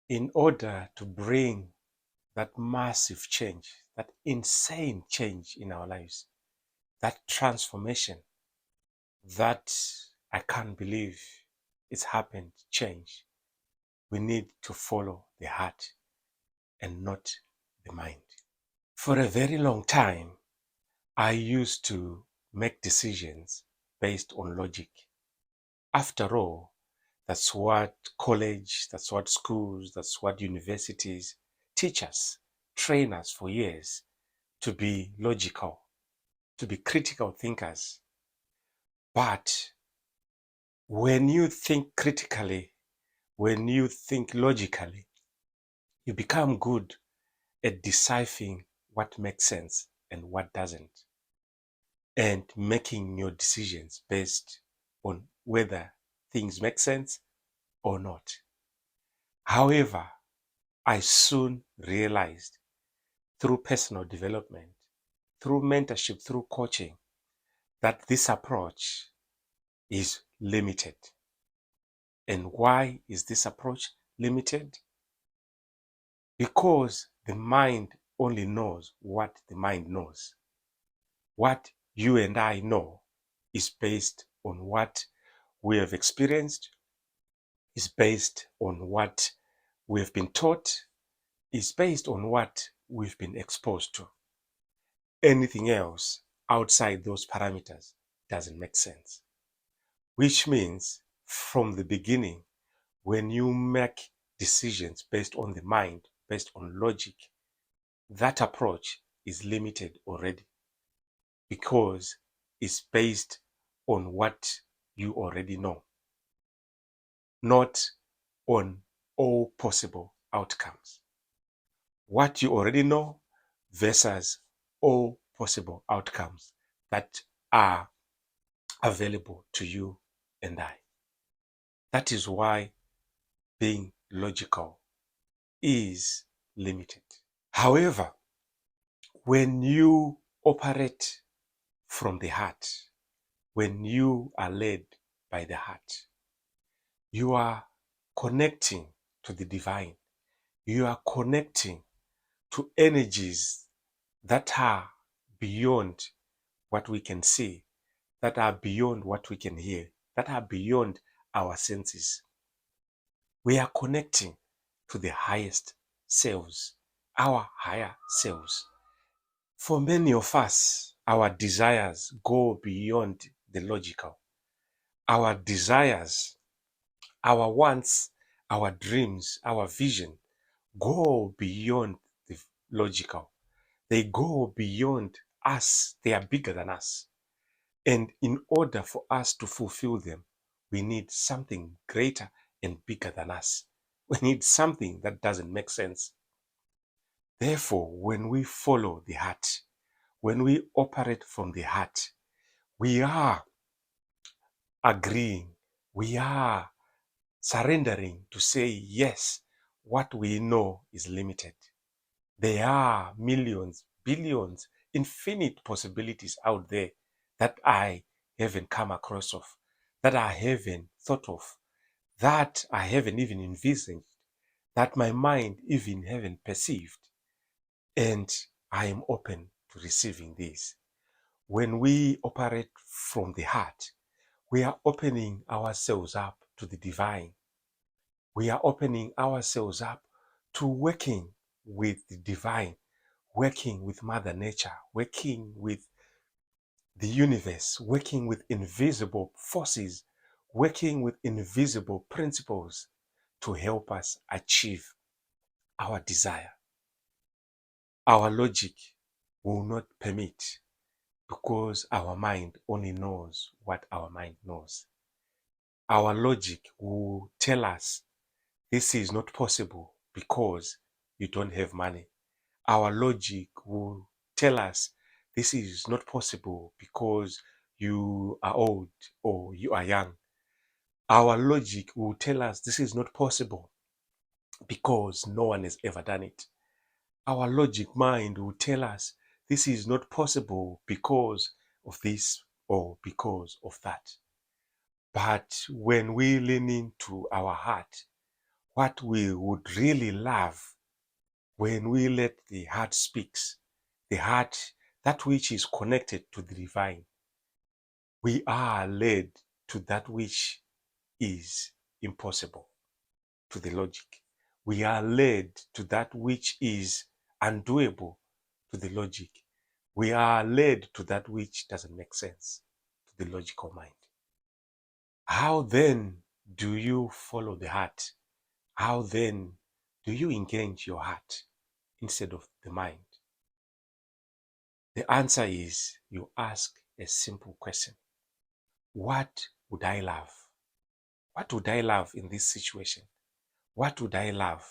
in order to bring that massive change, that insane change in our lives, that transformation that I can't believe it's happened, change, we need to follow the heart and not the mind. For a very long time, I used to make decisions based on logic. After all, that's what college, that's what schools, that's what universities teach us, train us for years to be logical, to be critical thinkers. But when you think critically, when you think logically, you become good at deciphering what makes sense and what doesn't, and making your decisions based on whether things make sense or not. However, I soon realized through personal development, through mentorship, through coaching, that this approach is limited. And why is this approach limited? Because the mind only knows what the mind knows. What you and I know is based on what we have experienced, is based on what we have been taught, is based on what we've been exposed to. Anything else outside those parameters doesn't make sense. Which means from the beginning, when you make decisions based on the mind, based on logic, that approach is limited already because it's based on what you already know, not on all possible outcomes. What you already know versus all possible outcomes that are available to you and I. That is why being logical is limited. However, when you operate from the heart, when you are led by the heart, you are connecting to the divine. You are connecting to energies that are beyond what we can see, that are beyond what we can hear, that are beyond our senses. We are connecting to the highest selves, our higher selves. For many of us, our desires go beyond the logical. Our desires, our wants, our dreams, our vision go beyond the logical. They go beyond us. They are bigger than us. And in order for us to fulfill them, we need something greater and bigger than us. We need something that doesn't make sense. Therefore, when we follow the heart, when we operate from the heart, we are agreeing, we are surrendering to say, yes, what we know is limited. There are millions, billions, infinite possibilities out there that I haven't come across of, that I haven't thought of, that I haven't even envisaged, that my mind even haven't perceived. And I am open to receiving this. When we operate from the heart, we are opening ourselves up to the divine. We are opening ourselves up to working with the divine, working with Mother Nature, working with the universe, working with invisible forces, working with invisible principles to help us achieve our desire. Our logic will not permit, because our mind only knows what our mind knows. Our logic will tell us this is not possible because you don't have money. Our logic will tell us this is not possible because you are old or you are young. Our logic will tell us this is not possible because no one has ever done it. Our logic mind will tell us this is not possible because of this or because of that. But when we lean into our heart, what we would really love when we let the heart speaks, the heart, that which is connected to the divine, we are led to that which is impossible to the logic. We are led to that which is undoable to the logic. We are led to that which doesn't make sense to the logical mind. How then do you follow the heart? How then do you engage your heart instead of the mind? The answer is you ask a simple question. What would I love? What would I love in this situation? What would I love?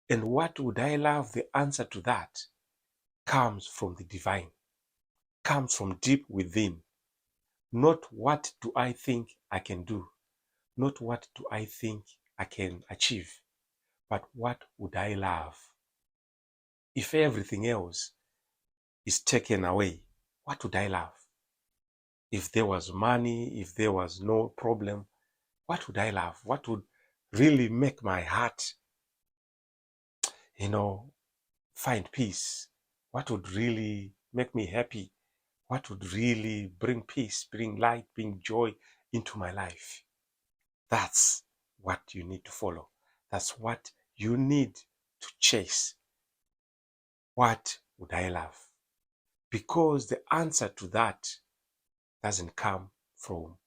And what would I love? The answer to that comes from the divine, comes from deep within. Not what do I think I can do, not what do I think I can achieve, but what would I love? If everything else is taken away, what would I love? If there was money, if there was no problem, what would I love? What would really make my heart, find peace? What would really make me happy? What would really bring peace, bring light, bring joy into my life? That's what you need to follow. That's what you need to chase. What would I love? Because the answer to that doesn't come from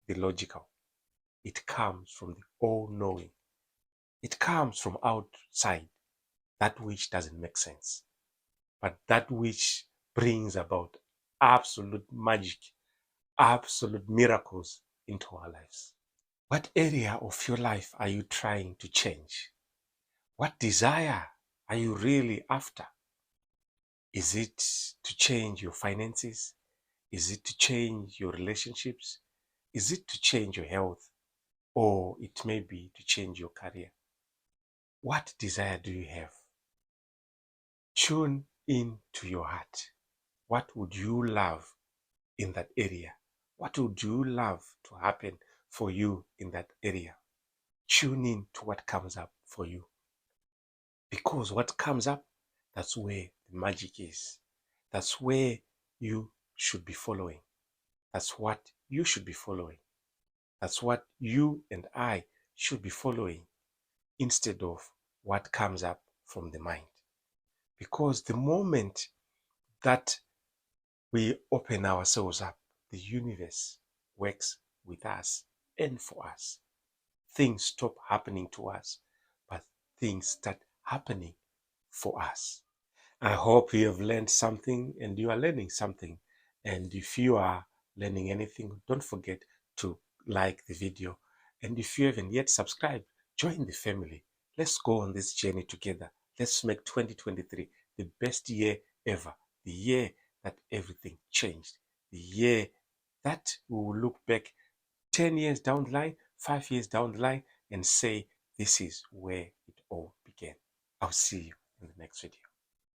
the logical. It comes from the all-knowing. It comes from outside, that which doesn't make sense, but that which brings about absolute magic, absolute miracles into our lives. What area of your life are you trying to change? What desire are you really after? Is it to change your finances? Is it to change your relationships? Is it to change your health? Or it may be to change your career? What desire do you have? Tune in to your heart. What would you love in that area? What would you love to happen for you in that area? Tune in to what comes up for you. Because what comes up, that's where the magic is. That's where you should be following. That's what you should be following. That's what you and I should be following instead of what comes up from the mind. Because the moment that we open ourselves up, the universe works with us and for us. Things stop happening to us, but things start happening for us. I hope you have learned something and you are learning something. And if you are learning anything, don't forget to like the video. And if you haven't yet subscribed, join the family. Let's go on this journey together. Let's make 2023 the best year ever. The year that everything changed. The year that we will look back 10 years down the line, 5 years down the line, and say, this is where it all began. I'll see you in the next video.